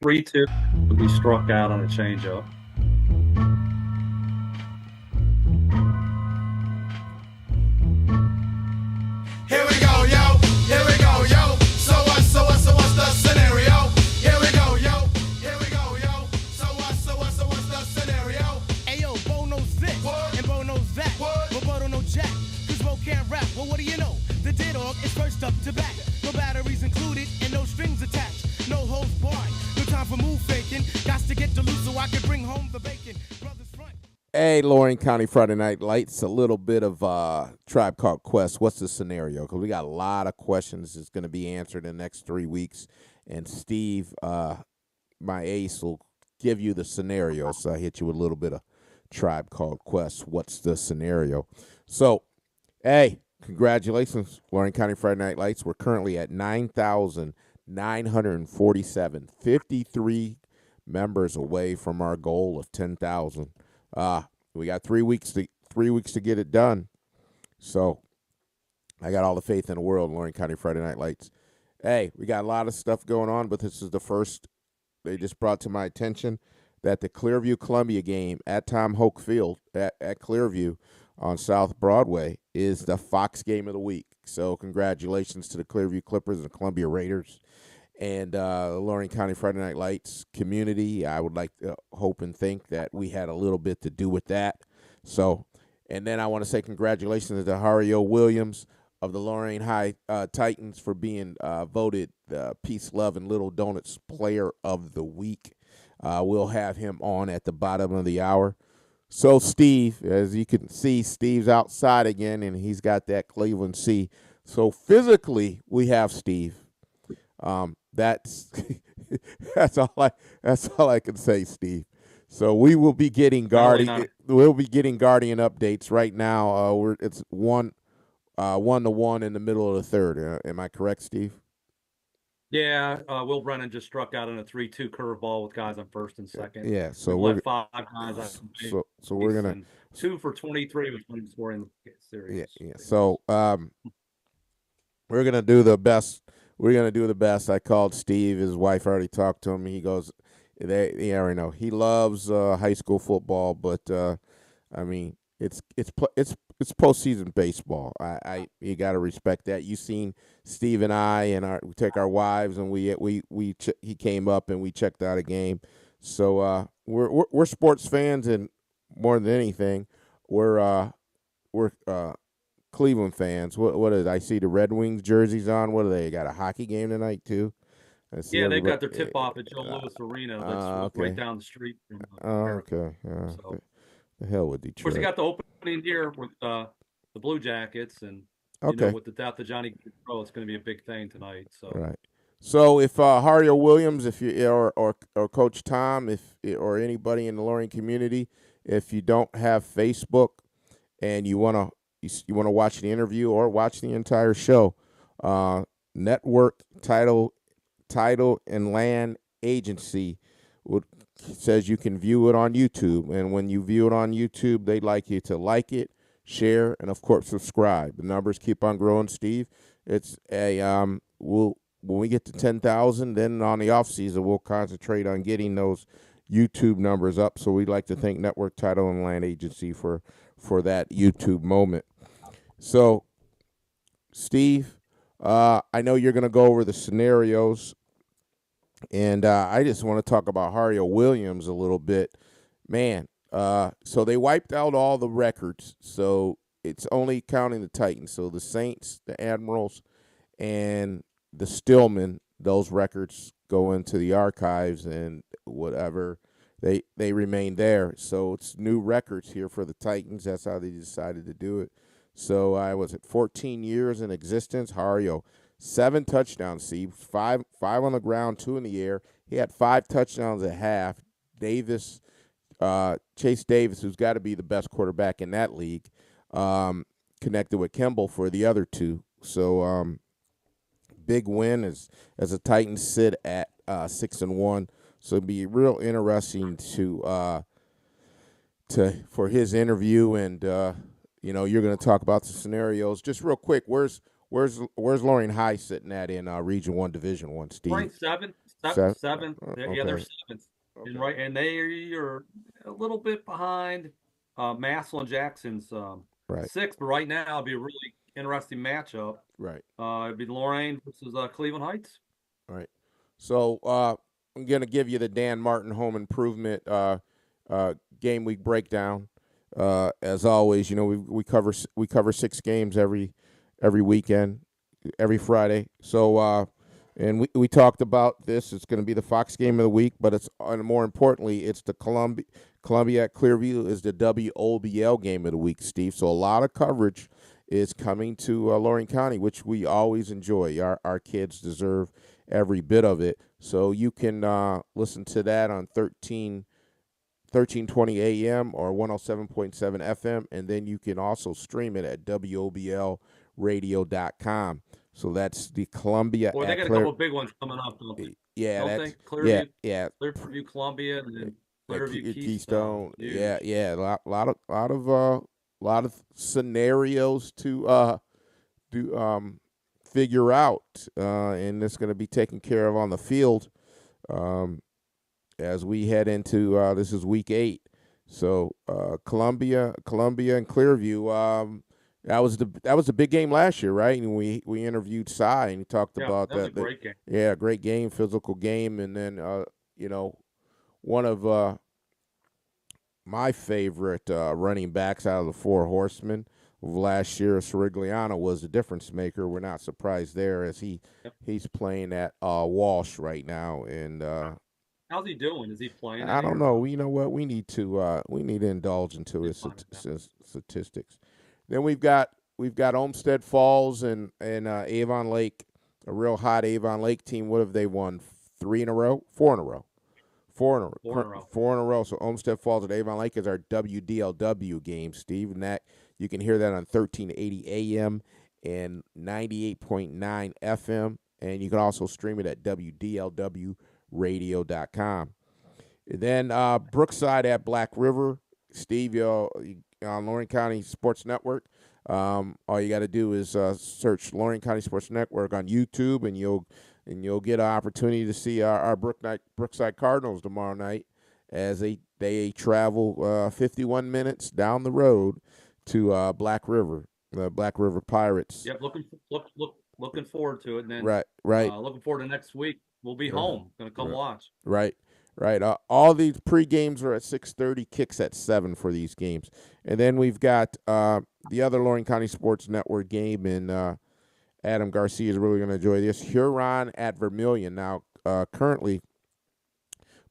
3-2. We struck out on a changeup. Here we go, yo. Here we go, yo. So what's the scenario? Here we go, yo. Here we go, yo. So what's the scenario? Ayo, Bo knows this, What? and Bo knows that. What? But Bo don't know jack, cause Bo can't rap. Well, what do you know? The D-Dog is first up to bat. No batteries included and no strings attached. No holds barred. No time for move faking. Got to get the loot so I can bring home the bacon. Brothers front. Hey, Lorain County Friday Night Lights, a little bit of Tribe Called Quest. What's the scenario? Because we got a lot of questions that's going to be answered in the next 3 weeks. And Steve, my ace, will give you the scenario. So I hit you with a little bit of Tribe Called Quest. What's the scenario? So, hey, congratulations, Lorain County Friday Night Lights. We're currently at 9,947, 53 members away from our goal of 10,000. We got 3 weeks to get it done. So I got all the faith in the world in Lorain County Friday Night Lights. Hey, we got a lot of stuff going on, but this is the first. They just brought to my attention that the Clearview Columbia game at Tom Hoke Field at Clearview on South Broadway is the Fox game of the week. So congratulations to the Clearview Clippers and the Columbia Raiders. And the Lorain County Friday Night Lights community, I would like to hope and think that we had a little bit to do with that. So, and then I want to say congratulations to Hario Williams of the Lorain High Titans for being voted the Peace, Love, and Little Donuts Player of the Week. We'll have him on at the bottom of the hour. So, Steve, as you can see, Steve's outside again, and he's got that Cleveland C. So, physically, we have Steve. That's that's all I can say, Steve. So we will be getting Guardian updates right now. It's 1-1 in the middle of the third. Am I correct, Steve? Yeah, Will Brennan just struck out on a 3-2 curveball with guys on first and second. Yeah, so we're we're 5 guys on so we're gonna 2 for 23 with one scoring the series. Yeah. So we're gonna do the best. We're going to do the best. I called Steve. His wife already talked to him. He goes, I already know. He loves high school football, but, I mean, it's postseason baseball. You got to respect that. You seen Steve and I, and we take our wives, and he came up, and we checked out a game. So we're sports fans, and more than anything, we're Cleveland fans. What is it? I see the Red Wings jerseys on. What are they? Got a hockey game tonight too? Yeah, they've got their tip-off at Joe Louis Arena. That's okay. right down the street from okay. So, the hell with Detroit. of course, they got the opening here with the Blue Jackets, and with the death of Johnny Gaudreau, it's going to be a big thing tonight. So right. So if Hario Williams, if you or Coach Tom, or anybody in the Lorain community, if you don't have Facebook and you want to watch the interview or watch the entire show, Network Title and Land Agency says you can view it on YouTube. And when you view it on YouTube, they'd like you to like it, share, and, of course, subscribe. The numbers keep on growing, Steve. It's when we get to 10,000, then on the off season, we'll concentrate on getting those YouTube numbers up. So we'd like to thank Network Title and Land Agency for that YouTube moment. So, Steve, I know you're going to go over the scenarios, and I just want to talk about Hario Williams a little bit. Man, so they wiped out all the records, so it's only counting the Titans. So the Saints, the Admirals, and the Stillman, those records go into the archives, and whatever, they remain there. So it's new records here for the Titans. That's how they decided to do it. So I was at 14 years in existence. Hario, 7 touchdowns. See, five on the ground, 2 in the air. He had 5 touchdowns at half. Chase Davis, who's got to be the best quarterback in that league, connected with Kimball for the other 2. So big win as the Titans sit at 6-1. So it'd be real interesting for his interview, and you're going to talk about the scenarios. Just real quick, where's Lorain High sitting at in Region 1, Division 1, Steve? ranked Seventh. Yeah, they're Okay. seventh. And Okay. and they are a little bit behind Massillon and Jackson's Right. sixth, but right now it'd be a really interesting matchup. Right. It'd be Lorain versus Cleveland Heights. Right. So I'm going to give you the Dan Martin home improvement game week breakdown. As always, we cover 6 games every weekend, every Friday. So and we talked about this. It's going to be the Fox game of the week, but and more importantly, it's the Columbia at Clearview is the WOBL game of the week, Steve. So a lot of coverage is coming to Lorain County, which we always enjoy. Our kids deserve every bit of it. So you can listen to that on 1320 AM or 107.7 FM, and then you can also stream it at WOBLradio.com. So that's the Columbia. Boy, they got a couple of big ones coming up, don't they? Yeah, don't that's they? Clearview, yeah. Clearview, Columbia, and then Clearview, Keystone. Huge. Yeah. A lot of scenarios to figure out, and it's going to be taken care of on the field as we head into this is week 8. So Columbia, and Clearview. That was the big game last year, right? And we interviewed Cy, and he talked about that. Was a great game. Yeah, great game, physical game, and then one of my favorite running backs out of the Four Horsemen of last year, Sirigliano, was the difference maker. We're not surprised there, as he's playing at Walsh right now. And how's he doing? Is he playing? I don't know. You know what? We need to indulge into his statistics. Then we've got Olmsted Falls and Avon Lake, a real hot Avon Lake team. What have they won? 3 in a row? 4 in a row. 4 in a row. 4 in a row. So Olmsted Falls and Avon Lake is our WDLW game, Steve. And that you can hear that on 1380 AM and 98.9 FM. And you can also stream it at WDLWradio.com. And then Brookside at Black River. Steve, on Lorain County Sports Network. All you got to do is search Lorain County Sports Network on YouTube, and you'll get an opportunity to see our Brookside Cardinals tomorrow night as they travel 51 minutes down the road to Black River, the Black River Pirates. Yep, looking forward to it. And then right. Looking forward to next week. We'll be home. Gonna come watch. Right. All these pre-games are at 6:30, kicks at 7 for these games. And then we've got the other Lorain County Sports Network game, and Adam Garcia is really going to enjoy this. Huron at Vermilion. Now, currently,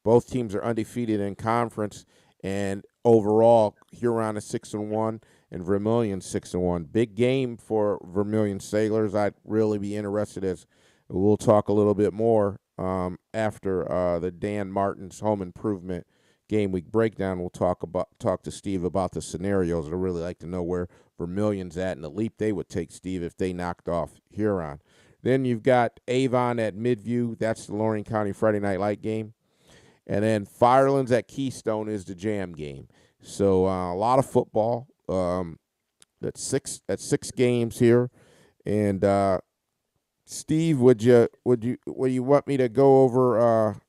both teams are undefeated in conference, and overall, Huron is 6-1 and Vermilion 6-1. Big game for Vermilion Sailors. I'd really be interested, as we'll talk a little bit more after the Dan Martin's home improvement game week breakdown. We'll talk to Steve about the scenarios. I'd really like to know where Vermilion's at and the leap they would take, Steve, if they knocked off Huron. Then you've got Avon at Midview. That's the Lorain County Friday Night Light game. And then Firelands at Keystone is the jam game. So a lot of football. That's six games here. And Steve, would you want me to go over?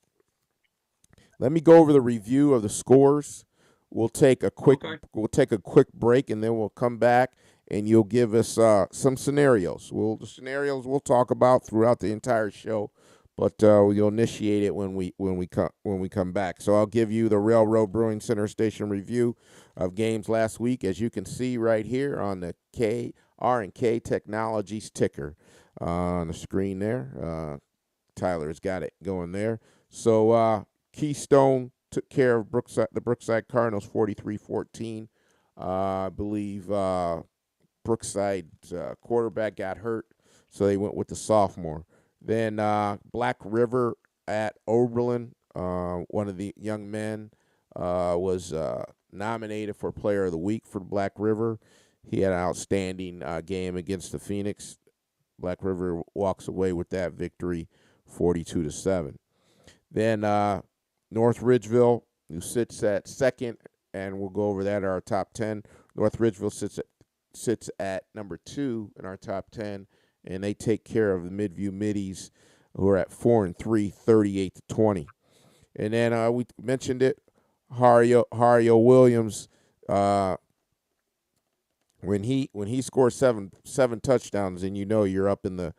Let me go over the review of the scores. We'll take a quick break, and then we'll come back, and you'll give us some scenarios. The scenarios we'll talk about throughout the entire show, but you'll initiate it when we come back. So I'll give you the Railroad Brewing Center Station review of games last week, as you can see right here on the R&K Technologies ticker on the screen there. Tyler's got it going there. So Keystone took care of the Brookside Cardinals 43-14. I believe Brookside's quarterback got hurt, so they went with the sophomore. Then Black River at Oberlin, one of the young men was nominated for Player of the Week for Black River. He had an outstanding game against the Phoenix. Black River walks away with that victory 42-7. Then North Ridgeville, who sits at second, and we'll go over that in our top 10. North Ridgeville sits at number 2 in our top 10, and they take care of the Midview Middies who are at 4-3, 38-20. And then we mentioned it, Hario Williams. When he scores seven touchdowns, and you're up in the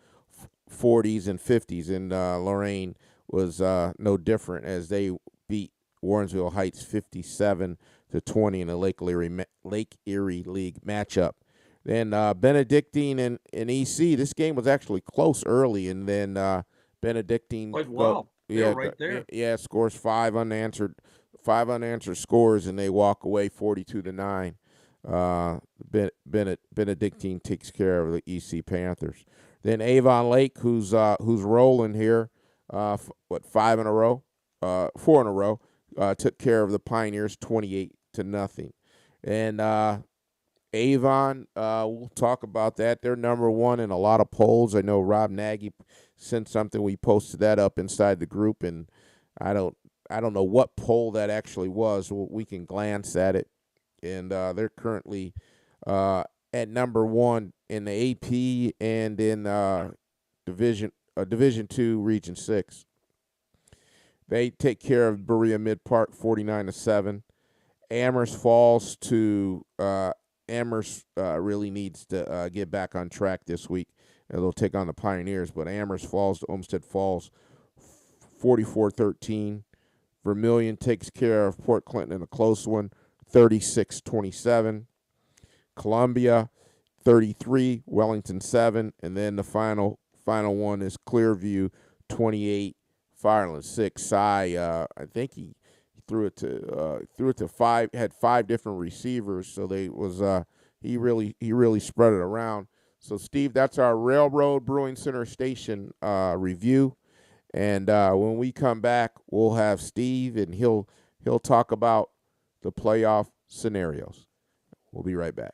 40s and 50s, and Lorain was no different as they beat Warrensville Heights 57-20 in a Lake Erie League matchup. Then Benedictine and EC. This game was actually close early, and then Benedictine. Wow, they're right there. Yeah, scores five unanswered scores, and they walk away 42-9. Benedictine takes care of the EC Panthers. Then Avon Lake, who's rolling here, 5 in a row, 4 in a row, took care of the Pioneers 28-0. And Avon, we'll talk about that. They're number one in a lot of polls. I know Rob Nagy sent something. We posted that up inside the group, and I don't know what poll that actually was. We can glance at it, and they're currently at number one in the AP and in Division II, Region 6. They take care of Berea Mid Park 49-7. Amherst falls to Amherst really needs to get back on track this week. They'll take on the Pioneers, but Amherst falls to Olmsted Falls 44-13. Vermilion takes care of Port Clinton in a close one, 36-27. Columbia 33, Wellington 7, and then the final one is Clearview 28, Fireland 6. Cy, I think he threw it to five, had 5 different receivers, so he really spread it around. So Steve, that's our Railroad Brewing Center Station review, and when we come back, we'll have Steve, and he'll talk about the playoff scenarios. We'll be right back.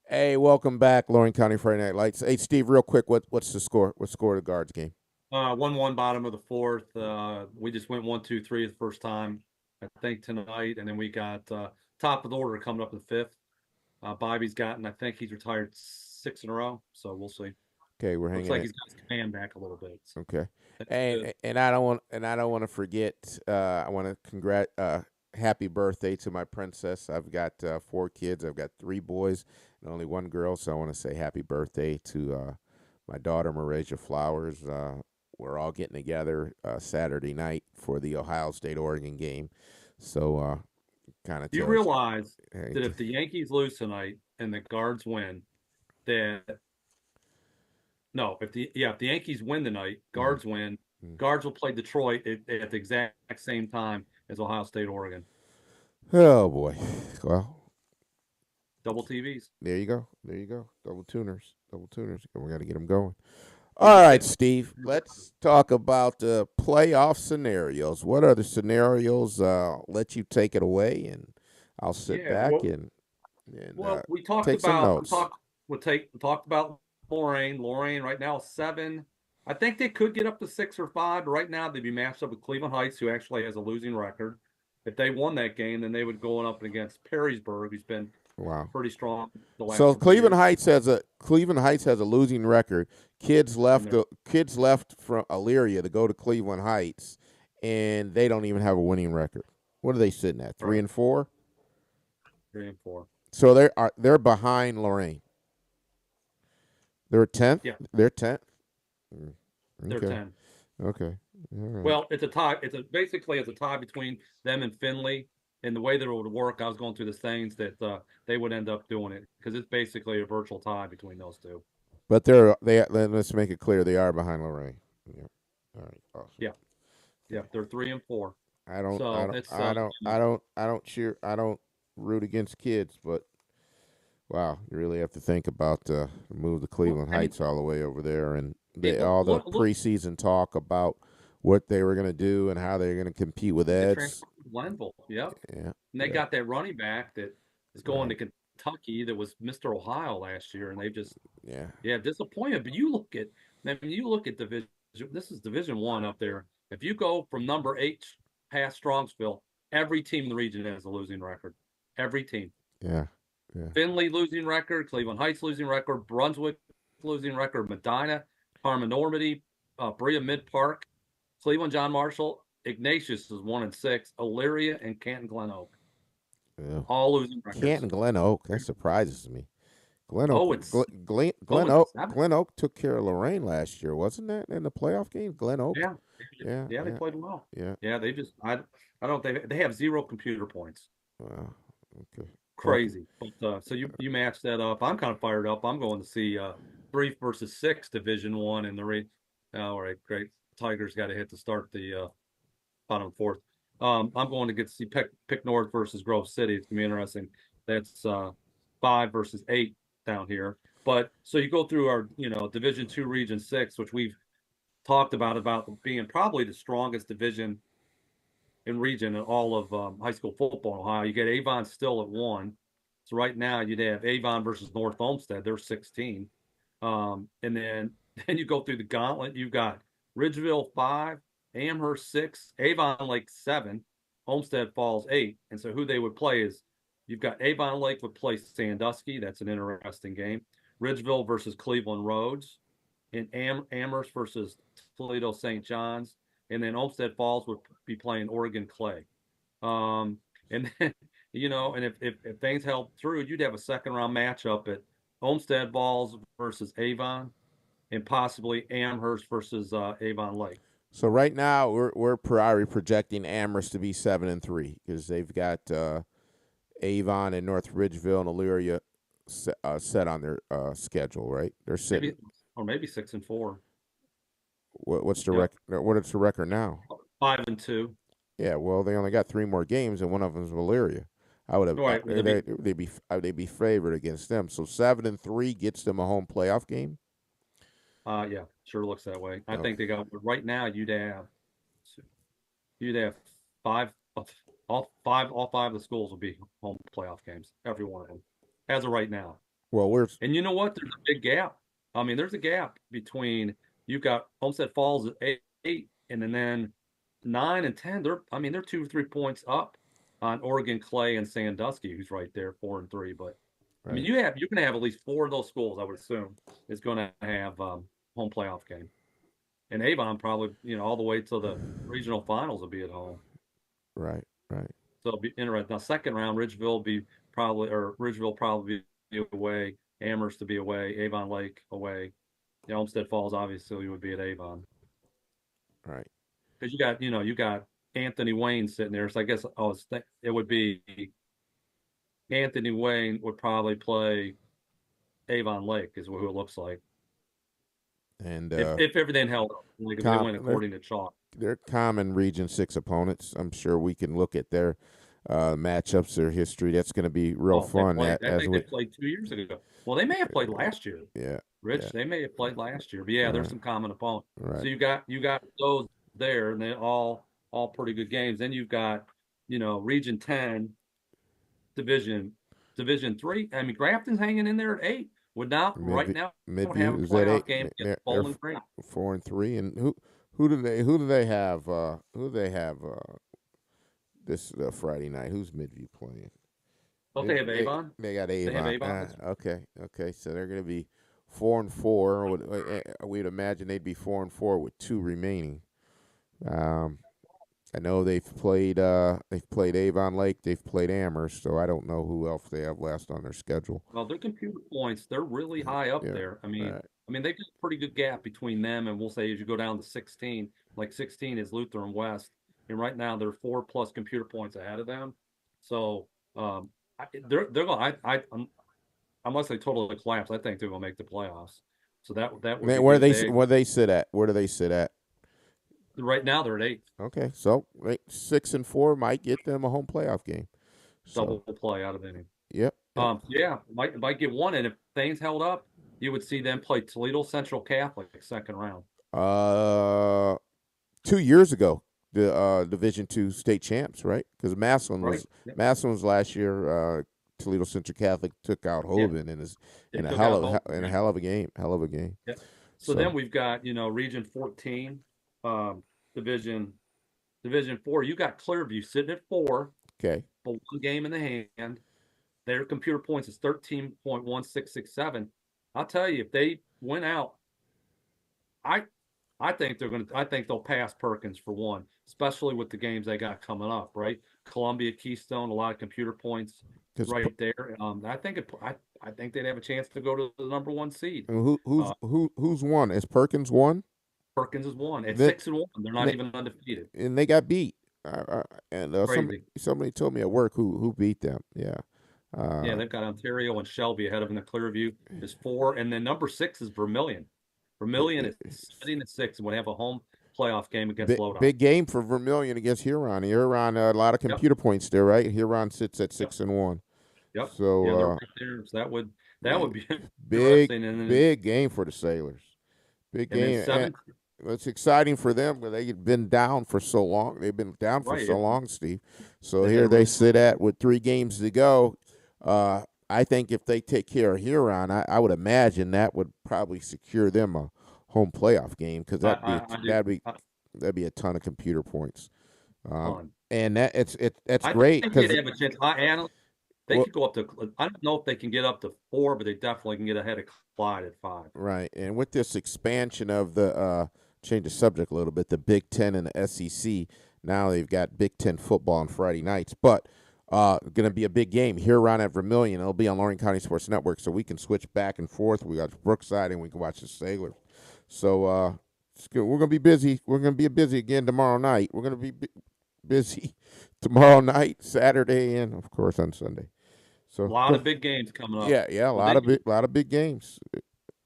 Hey, welcome back, Lorain County Friday Night Lights. Hey, Steve, real quick, what's the score? What's the score of the Guards game? 1-1 bottom of the fourth. We just went 1-2-3 the first time, I think, tonight, and then we got top of the order coming up in the fifth. Bobby's gotten, I think he's retired 6 in a row, so we'll see. Okay, we're Looks hanging. like he's got his command back a little bit. So okay, and I don't want to forget. I want to happy birthday to my princess. I've got 4 kids. I've got 3 boys and only 1 girl. So I want to say happy birthday to my daughter, Marasia Flowers. We're all getting together Saturday night for the Ohio State Oregon game. So kind of Do you tells you. realize Hey, that if the Yankees lose tonight and the Guards win, that no, if the Yankees win tonight, mm, Guards win, mm. Guards will play Detroit at the exact same time as Ohio State, Oregon. Oh boy. Well, Double TVs. there you go. There you go. Double tuners. Double tuners. We got to get them going. All right, Steve. Let's talk about playoff scenarios. What are the scenarios? Let you take it away, and I'll sit Yeah, back well, and we talked take some about notes. we talked about Lorain. Lorain right now 7. I think they could get up to 6 or 5. But right now they'd be matched up with Cleveland Heights, who actually has a losing record. If they won that game, then they would go up against Perrysburg, who's been Wow. pretty strong the last So couple of years. Cleveland Heights has a losing record. Kids And left they're kids left from Elyria to go to Cleveland Heights, and they don't even have a winning record. What are they sitting at? 3-4. 3 and 4. So they're behind Lorain. They're 10th. Yeah, They're 10th. they're Okay. 10. Okay. All right. Well, it's a tie. Basically it's a tie between them and Finley. And the way that it would work, I was going through the things that they would end up doing it because it's basically a virtual tie between those two. But let's make it clear they are behind Lorain. Yeah. All right. Awesome. Yeah, they're 3 and 4. I don't So I don't it's I don't I don't cheer I don't root against kids, but wow, you really have to think about move the Cleveland I mean, Heights all the way over there, and people all the look preseason talk about what they were going to do and how they're going to compete with the Eds. transfer to Glenville. Yep. Yeah, And they yeah, got that running back that is going right. to Kentucky that was Mr. Ohio last year, and they just Yeah, disappointed. But you look at division. This is Division 1 up there. If you go from number 8 past Strongsville, every team in the region has a losing record. Every team. yeah, yeah. Finley losing record, Cleveland Heights losing record, Brunswick losing record, Medina, Carmen Normandy, Berea Mid Park, Cleveland John Marshall, Ignatius is 1-6, Elyria and Canton Glen Oak, Yeah. all losing records. Canton Glen Oak, that surprises me. Glen Oak, Oh, it's Glen Oak took care of Lorain last year, wasn't that in the playoff game? Glen Oak. yeah, Yeah, they played well. yeah. Yeah, I don't they have 0 computer points. Wow. Okay. Crazy. But so you match that up. I'm kind of fired up. I'm going to see 3 versus 6 Division 1 in the all right, great. Tigers got to hit to start the bottom 4th. I'm going to get to see Pick North versus Grove City. It's gonna be interesting. That's 5 versus 8 down here. But so you go through our Division 2 Region 6, which we've talked about being probably the strongest division in region in all of high school football in Ohio. You get Avon still at 1. So right now you'd have Avon versus North Olmsted. They're 16. And then you go through the gauntlet. You've got Ridgeville 5, Amherst 6, Avon Lake 7, Olmsted Falls 8. And so who they would play is you've got Avon Lake would play Sandusky. That's an interesting game. Ridgeville versus Cleveland Rhodes. And Amherst versus Toledo St. John's. And then Olmsted Falls would be playing Oregon Clay. And then, and if things held through, you'd have a second round matchup at Olmsted Falls versus Avon and possibly Amherst versus Avon Lake. So right now we're priori projecting Amherst to be 7-3 because they've got Avon and North Ridgeville and Elyria set on their schedule, right? They're sitting. Maybe 6-4. What's the record? What is the record now? 5-2. Yeah, well, they only got 3 more games, and one of them is Valeria. I would have. Right. They'd be favored against them. So 7-3 gets them a home playoff game. Yeah, sure looks that way. I think they got right now. You'd have 5. All five of the schools will be home playoff games. Every one of them, as of right now. Well, and you know what? There's a big gap. I mean, there's a gap between you've got Homestead Falls at 8, and then 9 and 10. They're 2 or 3 points up on Oregon Clay and Sandusky, who's right there 4-3. But right. I mean, you're going to have at least 4 of those schools. I would assume is going to have home playoff game, and Avon probably all the way till the regional finals will be at home. Right. So it'll be interesting. Now, second round, Ridgeville probably be away, Amherst to be away, Avon Lake away. Olmsted Falls obviously would be at Avon Right. because you got Anthony Wayne sitting there. So I guess it would be Anthony Wayne would probably play Avon Lake is who it looks like And if everything held up, like if they went they're, according to chalk. they're common Region 6 opponents. I'm sure we can look at their matchups, their history. That's going to be real fun. I As think we, they played 2 years ago. Well, they may have played last year. yeah, Rich, yeah, they may have played last year, but yeah, there's right, some common opponents. So right. you got those there, and they all pretty good games. Then you've got Region 10, Division 3. I mean, Grafton's hanging in there at 8. Would not right Midview, now don't have a Midview is that playoff 8? game against They're Bowling Green. 4-3, and who do they have? This Friday night? Who's Midview playing? Don't they have Avon? They got They have Avon. Avon. Okay. So they're going to be 4-4. We'd imagine they'd be 4-4 with 2 remaining. I know they've played Avon Lake, they've played Amherst, so I don't know who else they have last on their schedule. Well, their computer points, they're really high up Yeah. there. I mean, Right. they've got a pretty good gap between them and we'll say as you go down to 16, like 16 is Lutheran West, and right now they're 4+ computer points ahead of them. So they're going. Unless they totally collapse, I think they're going to make the playoffs. So that would be Where good. where they sit at? Where do they sit at? Right now they're at 8th, Okay, so 6-4 might get them a home playoff game. double So play out of inning. yep. Yeah, might get one, and if things held up, you would see them play Toledo Central Catholic second round. 2 years ago, the Division II state champs, right? Because Massillon Right. was Yep. Massillon's last year. Toledo Central Catholic took out Hovind in They a took hell out of Hovind. a hell of a game. Hell of a game. Yeah. So then we've got Region 14, Division 4. You got Clearview sitting at 4, Okay. but 1 game in the hand. Their computer points is 13.1667. I'll tell you, if they win out, I think they'll pass Perkins for 1, especially with the games they got coming up. Right, Columbia, Keystone, a lot of computer points right there. I think they'd have a chance to go to the number 1 seed. Who's won? Is Perkins won? Perkins is 1 at They- 6-1. They're not even undefeated. And they got beat. And Crazy. somebody told me at work who beat them. Yeah. Yeah, they've got Ontario and Shelby ahead of them. The Clearview is 4, and then number 6 is Vermilion. Vermilion is sitting at 6 and would have a home playoff game against Lodi. Big game for Vermilion against Huron. Huron, a lot of computer points there, right? Huron sits at 6-1. Yep. So they're right there. So that would be big interesting. And then, big game for the Sailors. Big and then game. 7, It's exciting for them, but they've been down for so long. They've been down for Right. so long, Steve. So They here had they really- sit at with 3 games to go. I think if they take care of Huron, I would imagine that would probably secure them a home playoff game because that'd be a ton of computer points. fun. And that's I great think they'd because have a chance. They could go up to. I don't know if they can get up to 4, but they definitely can get ahead of Clyde at 5. right. And with this expansion of the change the subject a little bit, the Big Ten and the SEC. Now they've got Big Ten football on Friday nights, but going to be a big game here around at Vermilion. It'll be on Lorain County Sports Network, so we can switch back and forth. We got Brookside, and we can watch the Sailors. So it's good. We're going to be busy. We're going to be busy again tomorrow night. We're going to be busy tomorrow night, Saturday, and of course on Sunday. So A lot of big games coming up. yeah, a lot of big games.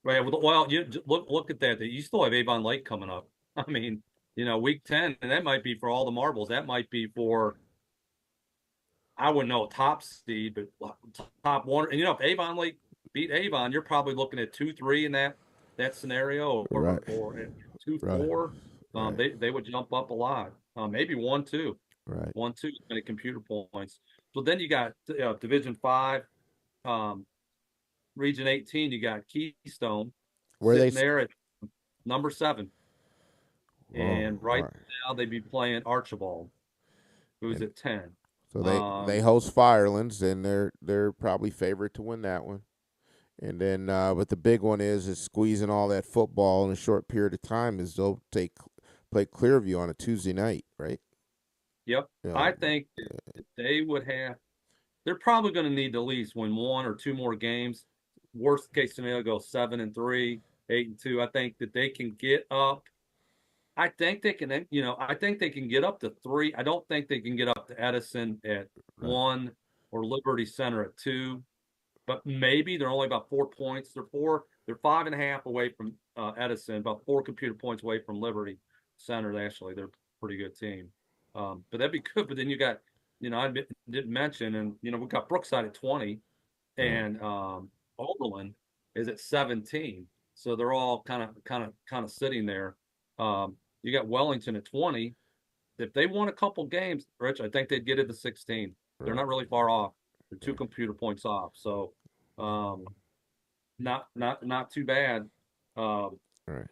Right. Well, you look at that. You still have Avon Lake coming up. I mean, week 10, and that might be for all the marbles. That might be for, I wouldn't know, top seed, but top 1. And if Avon Lake beat Avon, you're probably looking at 2-3 in that scenario, or Right. or 2-4. Right. They would jump up a lot. Maybe 1-2. Right. 1-2 many computer points. So then you got Division 5, Region 18. You got Keystone Where sitting they there at number 7, and right right. now they'd be playing Archibald, who's at 10. So they host Firelands, and they're probably favorite to win that one. And then, but the big one is squeezing all that football in a short period of time. Is they'll play Clearview on a Tuesday night, right? Yep. You I know, think that they would have. They're probably going to need to at least win 1 or 2 more games. Worst case scenario, go 7-3, 8-2. I think that they can get up. I think they can. I think they can get up to 3. I don't think they can get up to Edison at right, 1 or Liberty Center at 2. But maybe they're only about 4 points. They're 5.5 away from Edison, about 4 computer points away from Liberty Center. Actually, they're a pretty good team. But that'd be good. But then you got, I didn't mention, and we got Brookside at 20, and Oberlin is at 17. So they're all kind of sitting there. You got Wellington at 20. If they won a couple games, Rich, I think they'd get it to 16. They're not really far off. They're 2 computer points off. So not too bad. right.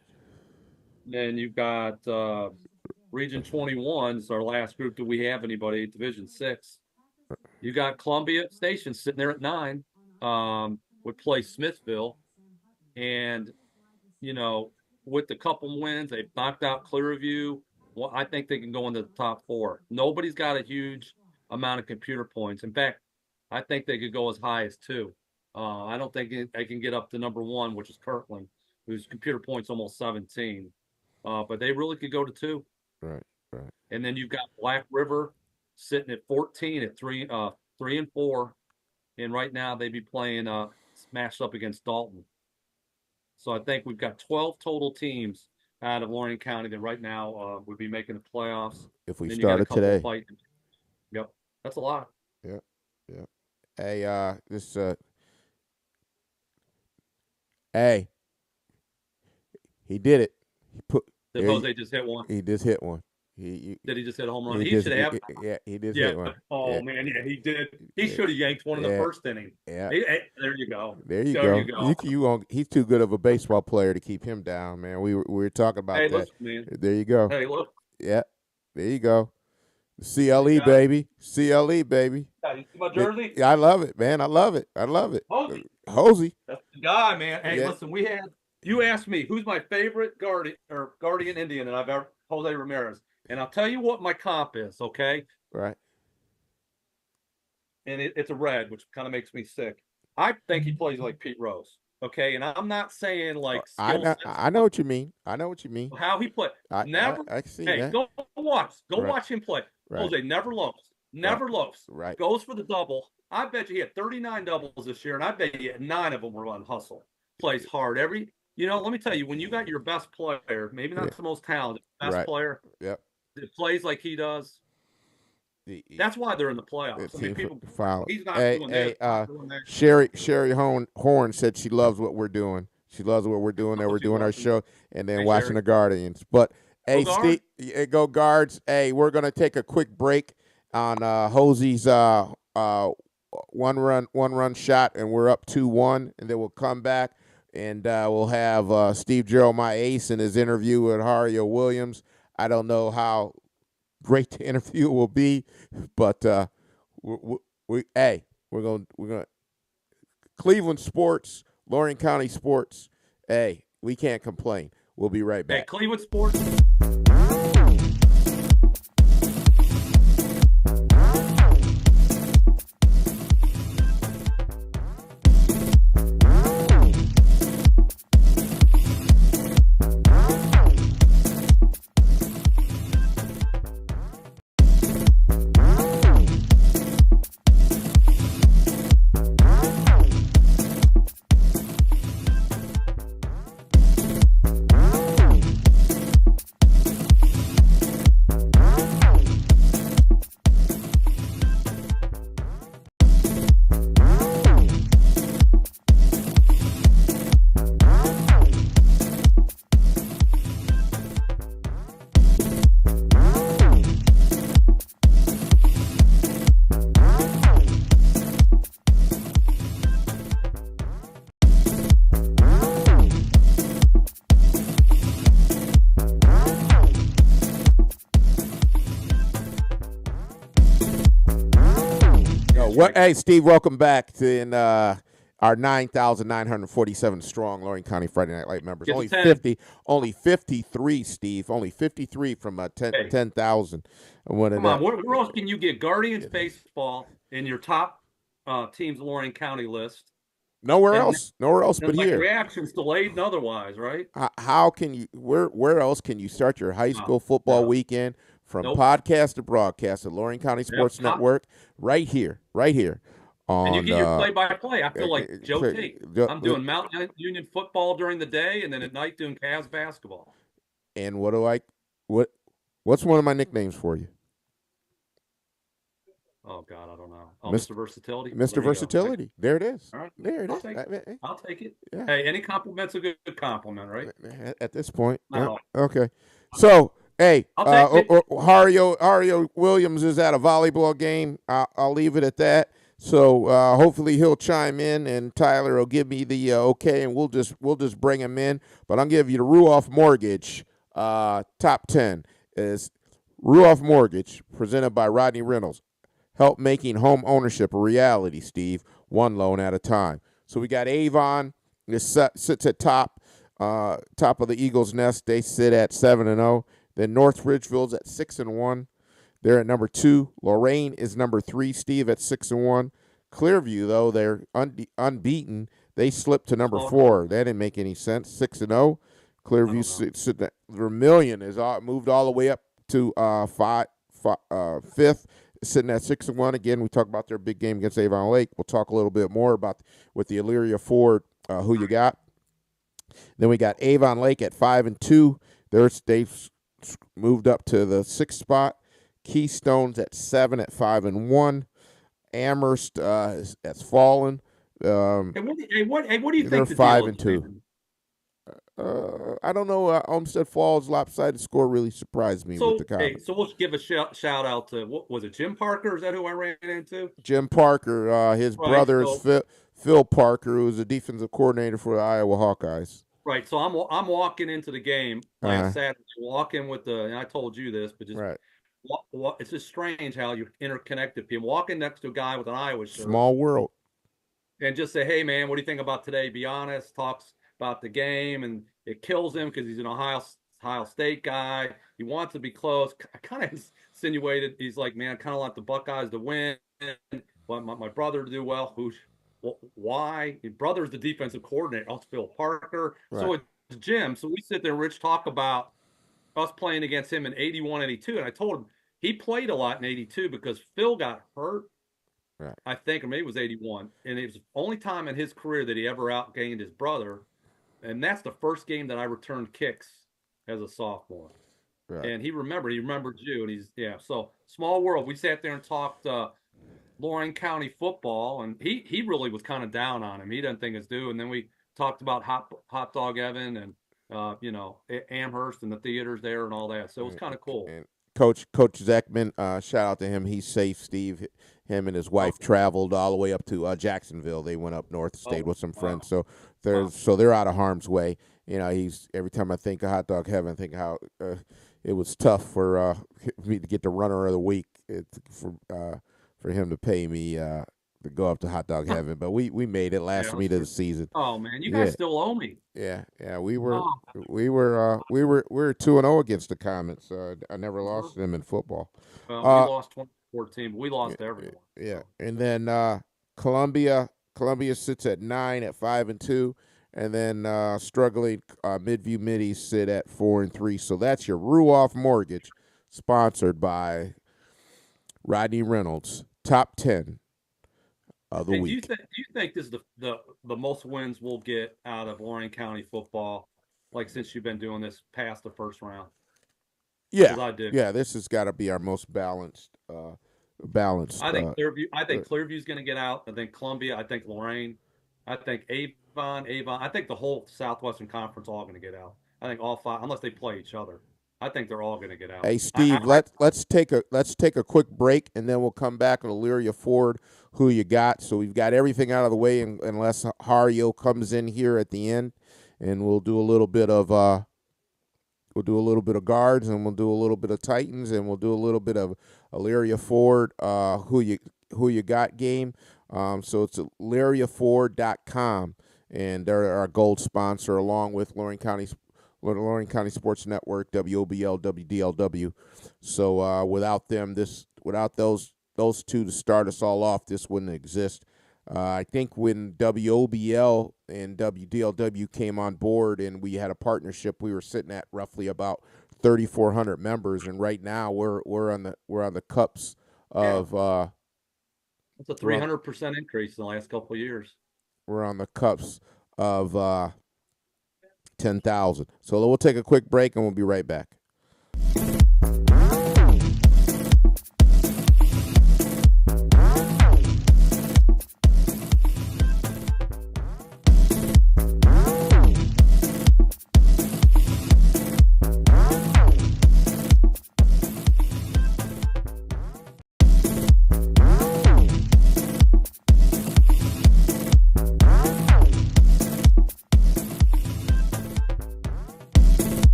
Then you've got Region 21 is our last group. Do we have anybody at Division 6? You got Columbia Station sitting there at 9. Would play Smithville, and with the couple wins, they've knocked out Clearview. Well, I think they can go into the top 4. Nobody's got a huge amount of computer points. In fact, I think they could go as high as 2. I don't think they can get up to number 1, which is Kirtland, whose computer points almost 17. But they really could go to 2. Right. And then you've got Black River sitting at 14 at 3 and 4. And right now they'd be playing matched up against Dalton. So I think we've got 12 total teams out of Lorain County that right now would be making the playoffs. If we Then you got a started couple today. fighting. Yep. That's a lot. Yeah. Hey, hey, he did it. Did Jose just hit one? He just hit one. Did he just hit a home run? He should have. Yeah, he just hit one. Oh, yeah. man. Yeah, he did. He should have yanked one in the first inning. Yeah. There you go. There you go. He's too good of a baseball player to keep him down, man. We were talking about that. Listen, man. There you go. Hey, look. Yeah. There you go. CLE, baby. CLE, baby. Yeah, you see my jersey? I love it, man. I love it. Hosey. That's the guy, man. Hey, Yeah. listen, you asked me who's my favorite guardian Indian, and I've ever Jose Ramirez. And I'll tell you what my comp is, okay? Right. And it's a red, which kind of makes me sick. I think he plays like Pete Rose, okay? And I'm not saying like I know what you mean. how he played. I see that. Go watch. Go Right. watch him play. Right. Jose never loafs. Never loafs. Right. Goes for the double. I bet you he had 39 doubles this year, and I bet you 9 of them were on hustle. Plays hard let me tell you, when you got your best player, maybe not the most talented, best player, Yep. that plays like he does, that's why they're in the playoffs. I mean, people, he's not doing this. Not doing that. Sherry Horn said she loves what we're doing. She loves what we're doing. That we're doing our show and then watching the Guardians. But hey, Steve, go Guards. Hey, we're gonna take a quick break on Hosey's one run shot, and we're up 2-1, and then we'll come back and we'll have Steve Gerald, my ace, in his interview with Hario Williams. I don't know how great the interview will be, but we're gonna Cleveland sports, Lorain County sports. Hey, we can't complain. We'll be right back. Hey, Cleveland sports. Hey, Steve, welcome back. And our 9,947 strong Lorain County Friday Night Light members. Get to Only 10. 50, only 53, Steve. Only 53 from Hey, 10,000. What come on, where else can you get Guardians baseball in your top teams Lorain County list? Nowhere And, else but like here. reactions delayed and otherwise, right? How can you? Where else can you start your high school football weekend from Nope. podcast to broadcast at Lorain County Sports Network? Right here. And you On get your play-by-play. I feel like Joe Tate. I'm doing Mount Union football during the day, and then at night doing Cavs basketball. And what's one of my nicknames for you? Oh God, I don't know. Oh, Mr. Mr. Versatility. Mr. Versatility. There it is. All right. There it I'll is. take it. I'll take it. Yeah. Hey, any compliment's a good compliment, right? At this point. No. Okay. So, hey, I'll take it. Hario Williams is at a volleyball game. I'll leave it at that. So hopefully he'll chime in, and Tyler will give me the okay, and we'll just bring him in. But I'll give you the Ruoff Mortgage top 10 is Ruoff Mortgage presented by Rodney Reynolds. Help making home ownership a reality, Steve, one loan at a time. So we got Avon. This sits at top of the Eagles' Nest. They sit at 7-0. Then North Ridgeville's at 6-1. They're at number 2. Lorain is number 3, Steve, at 6-1. Clearview, though, they're unbeaten. They slipped to number 4. That didn't make any sense. 6-0. Clearview Vermillion is moved all the way up to 5th. Sitting at 6-1 again. We talked about their big game against Avon Lake. We'll talk a little bit more about with the Elyria Ford who you got. Then we got Avon Lake at 5-2. They've moved up to the 6th spot. Keystone's at 7 at 5-1. Amherst has fallen. Hey, what do you They're think? 5-2. I don't know. Olmsted Falls lopsided score really surprised me with the comment. So we'll give a shout out to, what was it, Jim Parker? Is that who I ran into? Jim Parker. His brother is Phil Parker, who was a defensive coordinator for the Iowa Hawkeyes. Right. So I'm walking into the game last Saturday, walking with and I told you this, but just it's just strange how you interconnected people. Walking next to a guy with an Iowa shirt. Small world. And just say, hey, man, what do you think about today? Be honest. Talks about the game, and it kills him because he's an Ohio State guy. He wants to be close. I kind of insinuated, he's like, man, I kind of want the Buckeyes to win, but my brother to do well. Why? His brother's the defensive coordinator. Also, Phil Parker. Right. So it's Jim. So we sit there and Rich talk about us playing against him in 81, 82. And I told him he played a lot in 82 because Phil got hurt. Right. I think, or maybe it was 81. And it was the only time in his career that he ever outgained his brother. And that's the first game that I returned kicks as a sophomore. Right. And he remembered you. And so small world. We sat there and talked Lorain County football, and he really was kind of down on him. He didn't think it's due. And then we talked about Hot Dog Evan and Amherst and the theaters there and all that. So it was kind of cool. And Coach Zeckman, shout out to him. He's safe, Steve. Him and his wife traveled all the way up to Jacksonville. They went up north, stayed with some friends. So they're out of harm's way. You know, every time I think of Hot Dog Heaven, I think how it was tough for me to get the runner of the week for him to pay me to go up to Hot Dog Heaven. But we made it last meet of the season. Oh man, you guys still owe me. Yeah, we were 2-0 against the Comets. I never lost them in football. Well, we lost 2014, but we lost everyone. Yeah, and then Columbia sits at 9 at 5-2, and then struggling Midview Middies sit at 4-3. So that's your Ruoff Mortgage, sponsored by Rodney Reynolds. Top 10 of the week. Do you think this is the most wins we'll get out of Lorain County football, like since you've been doing this past the first round? Yeah, this has got to be our most balanced. I think Clearview. I think Clearview's going to get out. I think Columbia. I think Lorain. I think Avon. I think the whole Southwestern Conference all going to get out. I think all 5, unless they play each other. I think they're all going to get out. Hey Steve, let's take a quick break, and then we'll come back and Elyria Ford, who you got. So we've got everything out of the way, unless Hario comes in here at the end, and we'll do a little bit of guards, and we'll do a little bit of Titans, and we'll do a little bit of Elyria Ford, who you got game. So it's LariaFord.com, and they're our gold sponsor, along with Lorain County Sports Network, WOBL, WDLW. So without them, without those two to start us all off, this wouldn't exist. I think when WOBL and WDLW came on board and we had a partnership, we were sitting at roughly about 3,400 members, and right now we're on the cups of It's a 300% increase in the last couple of years. we're on the cups of 10,000. So we'll take a quick break and we'll be right back.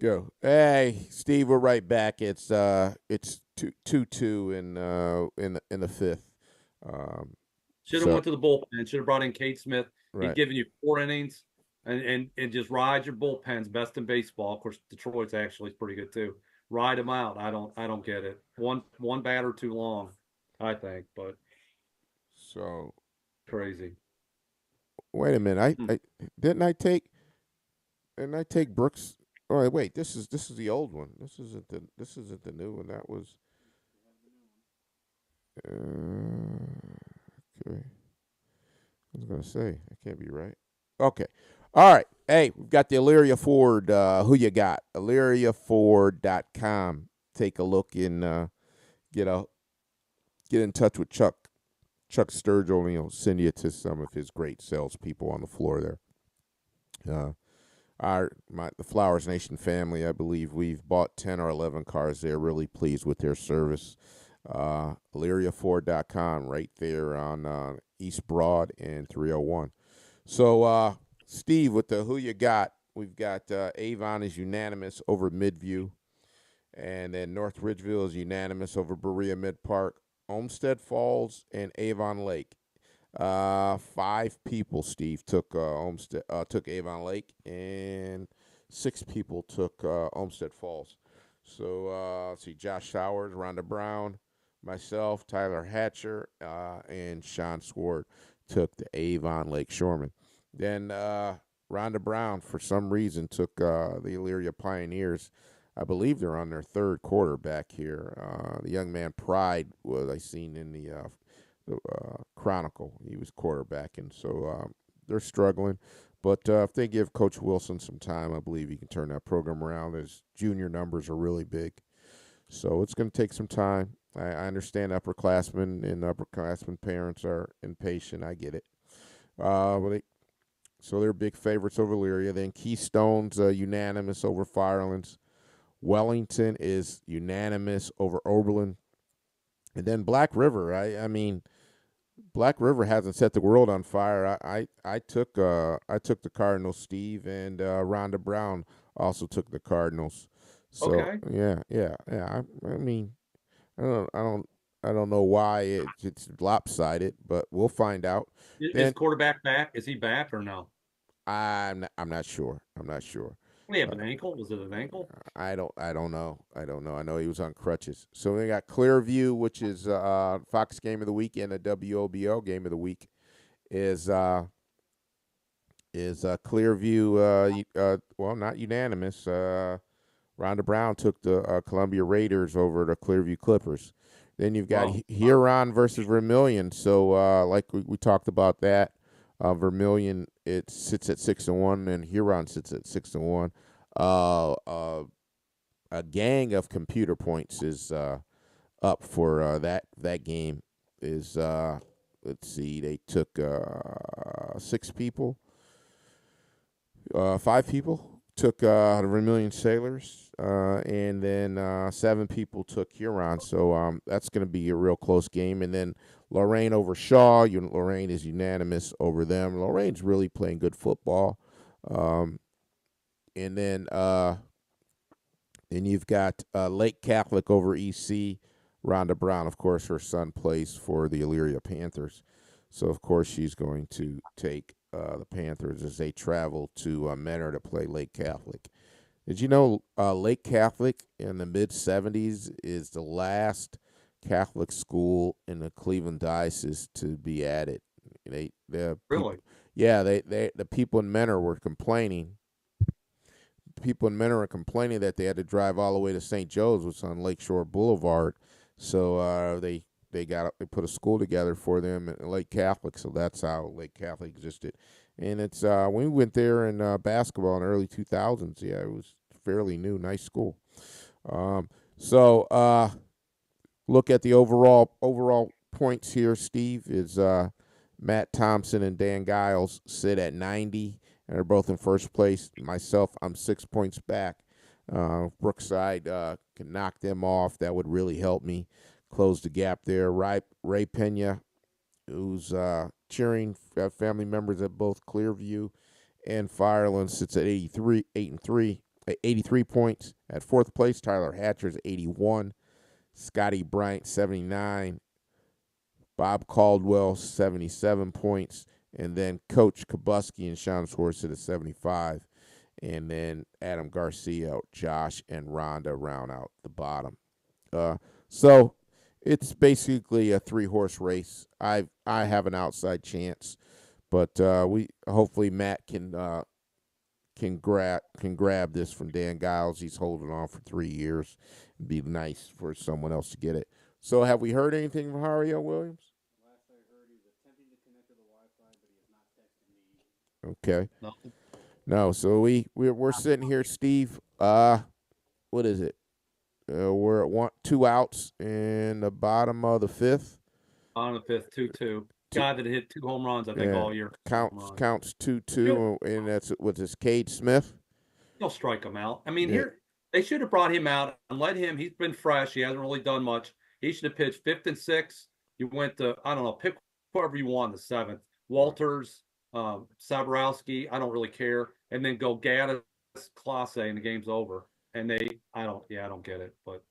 Go. Hey, Steve, we're right back. It's 2-2 in the fifth. Should have went to the bullpen. Should have brought in Kate Smith. Right. He's giving you 4 innings and just ride your bullpens. Best in baseball. Of course, Detroit's actually pretty good too. Ride them out. I don't get it. One batter too long, I think, but So crazy. wait a minute. I didn't I take Brooks. Oh wait, this is the old one. This isn't the new one. That was okay. I was gonna say I can't be right. Okay, all right. Hey, we've got the Elyria Ford. Who you got? ElyriaFord.com. Take a look and get in touch with Chuck Sturgill, and he'll send you to some of his great salespeople on the floor there. The Flowers Nation family, I believe we've bought 10 or 11 cars there. Really pleased with their service. ElyriaFord.com, right there on East Broad and 301. So, Steve, with the who you got, we've got Avon is unanimous over Midview, and then North Ridgeville is unanimous over Berea Mid Park, Olmsted Falls, and Avon Lake. 5 people, Steve, took Avon Lake, and 6 people took Olmsted Falls. So let's see, Josh Sowers, Rhonda Brown, myself, Tyler Hatcher, and Sean Swart took the Avon Lake Shoreman. Then Rhonda Brown, for some reason, took the Elyria Pioneers. I believe they're on their 3rd quarterback here. The young man Pride was I seen in the Chronicle. He was quarterbacking, so they're struggling. But if they give Coach Wilson some time, I believe he can turn that program around. His junior numbers are really big, so it's going to take some time. I understand upperclassmen and upperclassmen parents are impatient. I get it. So they're big favorites over Elyria. Then Keystone's unanimous over Firelands. Wellington is unanimous over Oberlin. And then Black River. I mean, Black River hasn't set the world on fire. I took the Cardinals, Steve, and Rhonda Brown also took the Cardinals. So Okay. yeah. I mean, I don't know why it's lopsided, but we'll find out. Is quarterback back? Is he back or no? I'm not sure. What do you have, an ankle? Was it an ankle? I don't know. I know he was on crutches. So we got Clearview, which is Fox Game of the Week, and a WOBO Game of the Week is Clearview. Well, not unanimous. Rhonda Brown took the Columbia Raiders over the Clearview Clippers. Then you've got Huron versus Vermilion. So like we talked about that. Vermilion, it sits at 6-1, and Huron sits at 6-1. A gang of computer points is up for that game. is let's see, they took 6 people, 5 people took the Vermilion Sailors, and then 7 people took Huron. So that's going to be a real close game. And then Lorain over Shaw. Lorain is unanimous over them. Lorain's really playing good football. Um, and then you've got Lake Catholic over EC. Rhonda Brown, of course, her son plays for the Elyria Panthers. So, of course, she's going to take the Panthers as they travel to Menor to play Lake Catholic. Did you know Lake Catholic in the mid-'70s is the last Catholic school in the Cleveland diocese to be added? Really? Yeah, the people in Menor were complaining. People in Menor are complaining that they had to drive all the way to St. Joe's, which is on Lakeshore Boulevard. So they put a school together for them at Lake Catholic. So that's how Lake Catholic existed. And it's when we went there in basketball in the early 2000s. Yeah, it was fairly new, nice school. So look at the overall points here. Steve is Matt Thompson and Dan Giles sit at 90. And they're both in first place. Myself, I'm 6 points back. Brookside can knock them off. That would really help me close the gap there. Ray Pena, who's cheering family members at both Clearview and Fireland, sits at 83 points. At fourth place, Tyler Hatcher's 81. Scotty Bryant, 79. Bob Caldwell, 77 points. And then Coach Kabuski and Sean Swartz at 75. And then Adam Garcia, Josh, and Rhonda round out the bottom. So it's basically a 3-horse race. I have an outside chance, but we hopefully Matt can grab this from Dan Giles. He's holding on for 3 years. It'd be nice for someone else to get it. So have we heard anything from Hario Williams? Okay. Nothing. No, so we're sitting here, Steve. What is it? We're at 2 outs in the bottom of the 5th. On the 5th, 2-2. Guy that hit 2 home runs, I think, all year. Counts 2-2, and that's with this Cade Smith. He'll strike him out. I mean, Yeah. here they should have brought him out and let him. He's been fresh. He hasn't really done much. He should have pitched 5th and 6th. You went to, I don't know, pick whoever you want the 7th. Walters, Saborowski, I don't really care. And then go Gaddis, Clase, and the game's over. And I don't get it, but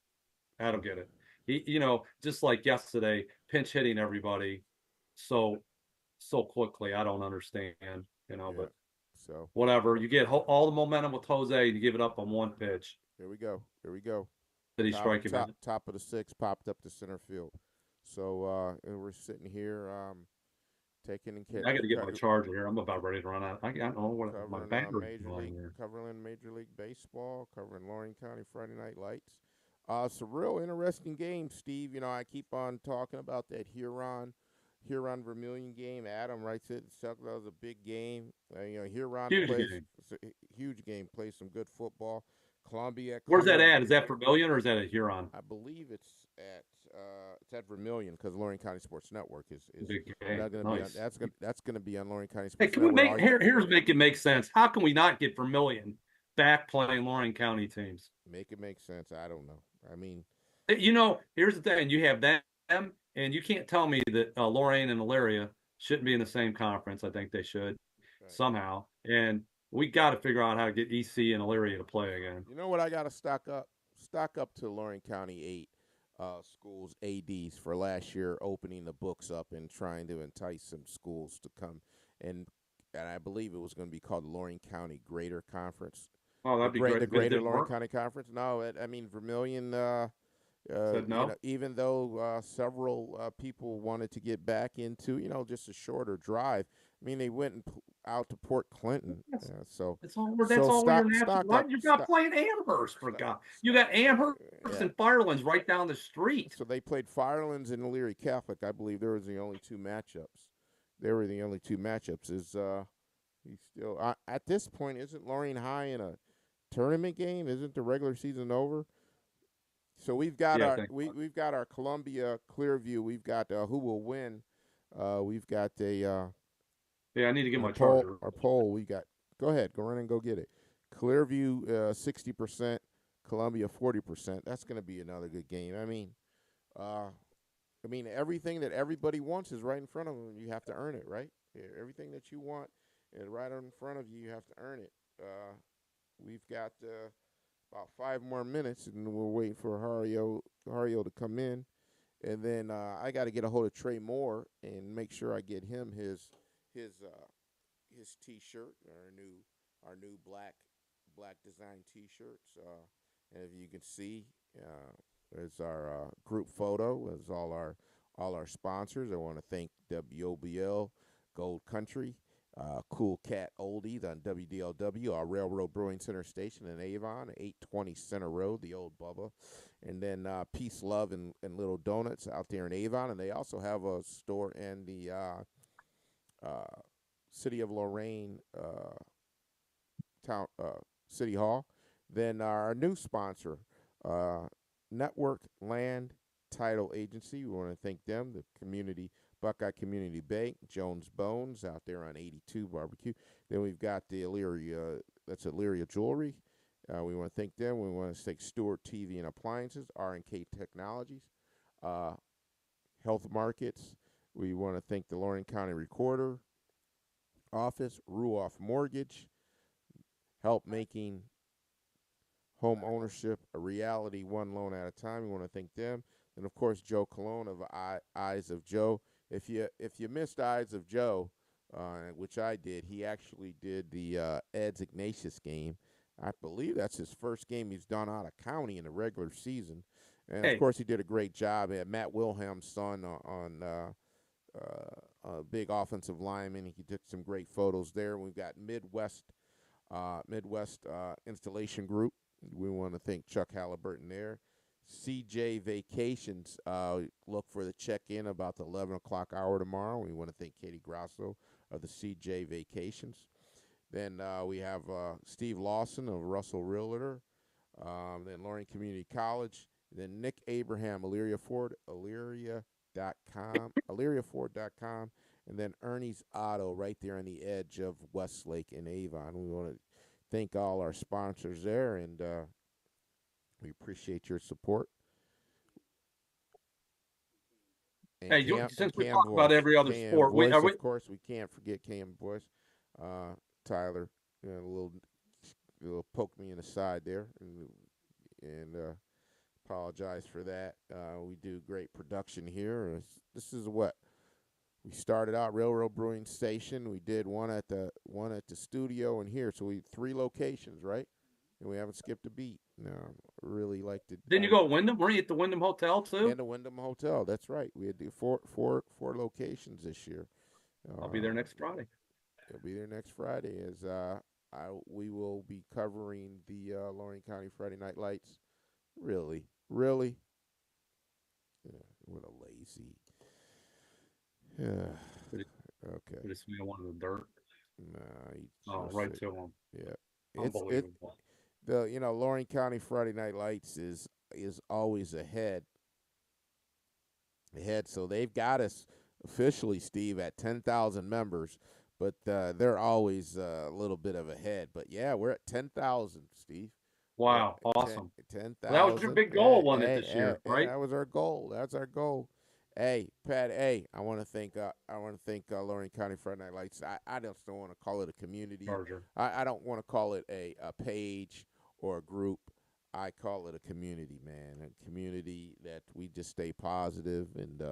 I don't get it. He, just like yesterday, pinch hitting everybody so quickly. I don't understand, but so whatever. You get all the momentum with Jose, and you give it up on one pitch. Here we go. Did he strike him out? Top of the 6th, popped up to center field. So and we're sitting here taking and I got to get my charger here. I'm about ready to run out. I don't know what my battery covering Major League Baseball, covering Lorain County Friday Night Lights. It's a real interesting game, Steve. I keep on talking about that Huron Vermilion game. Adam writes it. That was a big game. Huron huge game. Plays some good football. Columbia. Where's that at? Is that Vermilion or is that at Huron? I believe it's at Vermilion because Lorain County Sports Network is big game. not going to Nice. be on, that's going to be on Lorain County Hey, Sports can we Network. here's make it make sense. How can we not get Vermilion back playing Lorain County teams? Make it make sense. I don't know. I mean, here's the thing. You have them, and you can't tell me that Lorain and Elyria shouldn't be in the same conference. I think they should somehow. And we got to figure out how to get EC and Elyria to play again. You know what? I got to stock up to Lorain County 8 schools ADs for last year, opening the books up and trying to entice some schools to come. And I believe it was going to be called the Lorain County Greater Conference. Oh, that'd be great. The Greater Lorain County Conference. No, Vermilion. Said no? Even though several people wanted to get back into, just a shorter drive. I mean, they went out to Port Clinton. Yes. So that's all we're natural. You've got playing Amherst for God. You got Amherst and Firelands right down the street. So they played Firelands and Elyria Catholic. I believe there was the only 2 matchups. They were the only 2 matchups. He's still at this point? Isn't Lorain High in a tournament game? Isn't the regular season over? So we've got Yeah, our thank we've got our Columbia Clearview. We've got who will win. We've got Yeah, I need to get our my poll. charger. Our poll. We got. Go ahead. Go run and go get it. Clearview 60%. Columbia 40%. That's going to be another good game. Uh, everything that everybody wants is right in front of them. You have to earn it, right? Yeah, everything that you want is right in front of you. You have to earn it. We've got about 5 more minutes, and we're waiting for Hario to come in, and then I got to get a hold of Trey Moore and make sure I get him his T-shirt, our new black design T-shirts. And if you can see, there's our group photo. There's all our sponsors. I want to thank WOBL, Gold Country, Cool Cat Oldies on WDLW, our Railroad Brewing Center station in Avon, 820 Center Road, the old Bubba, and then Peace, Love, and Little Donuts out there in Avon, and they also have a store in the City of Lorain town City Hall. Then our new sponsor, uh, Network Land Title Agency. We want to thank them, the community Buckeye Community Bank, Jones Bones out there on 82 Barbecue. Then we've got the Illyria, that's Illyria Jewelry. We want to thank them. We want to thank Stewart TV and Appliances, R&K Technologies, Health Markets. We want to thank the Lorain County Recorder Office, Ruoff Mortgage, help making home ownership a reality one loan at a time. We want to thank them. And of course, Joe Cologne of Eyes of Joe. If you missed Eyes of Joe, which I did, he actually did the Eds Ignatius game. I believe that's his first game he's done out of county in the regular season. And of Hey, course, he did a great job. He had Matt Wilhelm's son on a big offensive lineman. He took some great photos there. We've got Midwest Installation Group. We want to thank Chuck Halliburton there. CJ Vacations, look for the check-in about the 11 o'clock hour tomorrow. We want to thank Katie Grasso of the CJ Vacations. Then we have Steve Lawson of Russell Realtor. Then Lorain Community College. Then Nick Abraham, Elyria Ford, elyriaford.com. And then Ernie's Auto right there on the edge of Westlake and Avon. We want to thank all our sponsors there, and we appreciate your support. And hey, since we talk about Voice, every other Cam sport, Voice, are we? of course, we can't forget Cam Voice. Tyler, a little poke me in the side there, and apologize for that. We do great production here. This is what we started out, Railroad Brewing Station. We did one at the studio and here, so we 3 locations, right? And we haven't skipped a beat. No, really like to. Didn't you go to Wyndham? Were you at the Wyndham Hotel too? And the Wyndham Hotel. That's right. We had four locations this year. I'll be there next Friday. It'll be there next Friday. As we will be covering the Lorain County Friday Night Lights. Really. Yeah, what a lazy. Yeah. Okay. Did it smell one of the dirt? Nah, Right to him. Yeah. Unbelievable. Lorain County Friday Night Lights is always ahead. So they've got us officially, Steve, at 10,000 members, but they're always a little bit of ahead. But yeah, we're at 10,000, Steve. Wow, awesome. 10,000. That was your big goal, wasn't it, this year, right? That was our goal. That's our goal. Hey, Pat. Hey, I want to thank Lorain County Friday Night Lights. I just don't want to call it a community. Charger. I don't want to call it a page or a group. I call it a community, man. A community that we just stay positive and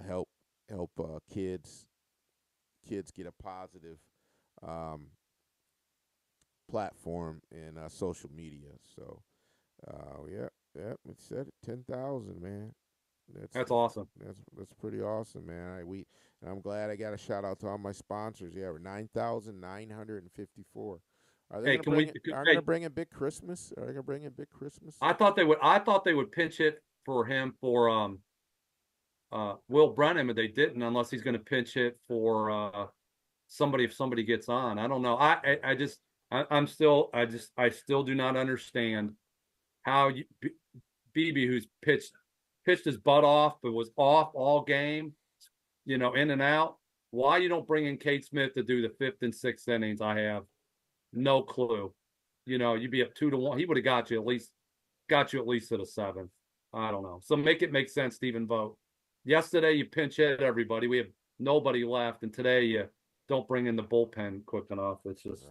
help kids get a positive platform in social media. So, yeah, it said 10,000, man. That's awesome. That's pretty awesome, man. And I'm glad I got a shout out to all my sponsors. Yeah, we're 9,954. Are they gonna bring in Big Christmas? Are they gonna bring in Big Christmas? I thought they would. I thought they would pinch it for him for Will Brennan, but they didn't, unless he's going to pinch it for somebody if somebody gets on. I don't know. I still do not understand how Beebe, who's pitched his butt off, but was off all game, in and out. Why you don't bring in Kate Smith to do the 5th and 6th innings? I have no clue. You'd be up 2-1. He would have got you at least to the 7th. I don't know. So make it make sense, Stephen Vogt. Yesterday you pinch hit everybody. We have nobody left, and today you don't bring in the bullpen quick enough. It's just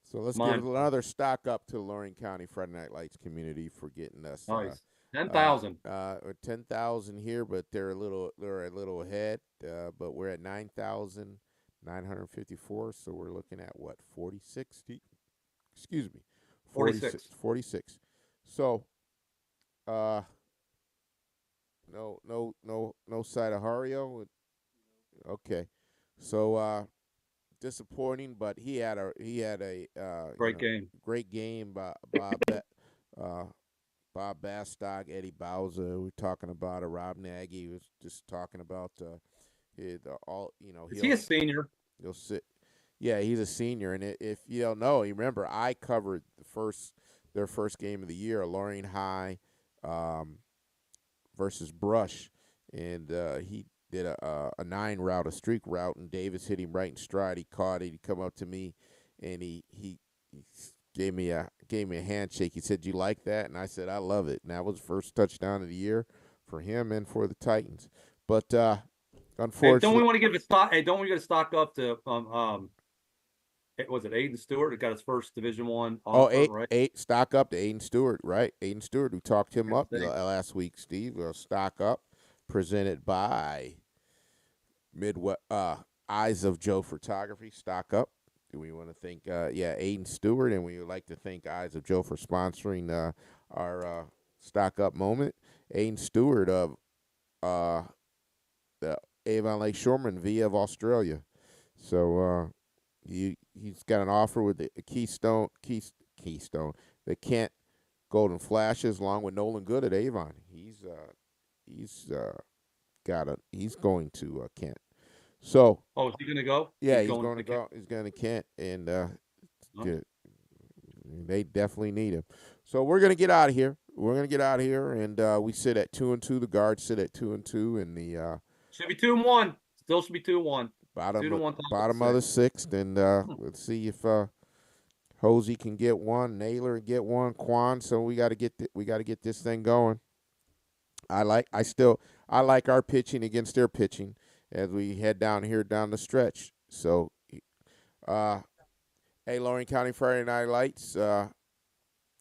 so. Let's give another stock up to Lorain County Friday Night Lights community for getting us nice. 10,000. 10,000 here, but they're a little ahead. But we're at 9,954. So we're looking at what 46. Excuse me, 46. 46. So, no side of Hario. Okay, so disappointing, but he had a Great game. Great game by Bob Bastock, Eddie Bauza. We're talking about Rob Nagy. Was just talking about Is he a senior? He'll sit. Yeah, he's a senior, and if you don't know, remember I covered their first game of the year, Lorain High versus Brush, and he did a 9 route, a streak route, and Davis hit him right in stride. He caught it. He come up to me, and he gave me a handshake. He said, "You like that?" And I said, "I love it." And that was the first touchdown of the year for him and for the Titans. But unfortunately, don't we want to give a stock? Hey, don't we get a stock up to was it Aiden Stewart who got his first Division I? Right? Stock up to Aiden Stewart, right? Aiden Stewart, who talked him up last week, Steve. Stock up, presented by Midwest Eyes of Joe Photography. Stock up. We want to thank, Aiden Stewart, and we would like to thank Eyes of Joe for sponsoring our stock up moment. Aiden Stewart of the Avon Lake Shoreman via of Australia. So he's got an offer with the Keystone, the Kent Golden Flashes, along with Nolan Good at Avon. He's going to Kent. So. Oh, is he going to go? Yeah, he's going to go. He's going to Kent, and they definitely need him. So we're going to get out of here. And we sit at 2-2. The guards sit at 2-2, and the should be 2-1. Still should be 2-1. Bottom of the 6th, and let's see if Hosey can get one, Naylor can get one, Quan. So we got to get this thing going. I like our pitching against their pitching as we head down the stretch. So, hey, Lorain County Friday Night Lights. I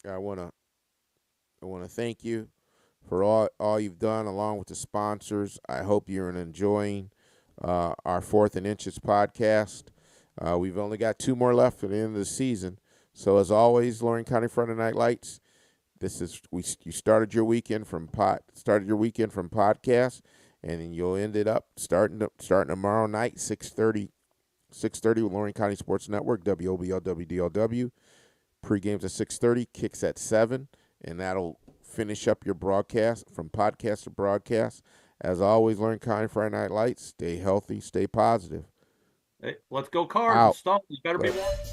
wanna thank you for all you've done, along with the sponsors. I hope you're enjoying our 4th and Inches podcast. We've only got 2 more left at the end of the season. So as always, Lorain County Friday Night Lights. You started your weekend from podcast, and then you'll end it up starting tomorrow night, 6:30 with Lorain County Sports Network, WOBL, WDLW. Pre-games at 6:30, kicks at 7, and that'll finish up your broadcast from podcast to broadcast. As always, Lorain County Friday Night Lights. Stay healthy, stay positive. Hey, let's go Cards. Stop. You better be one.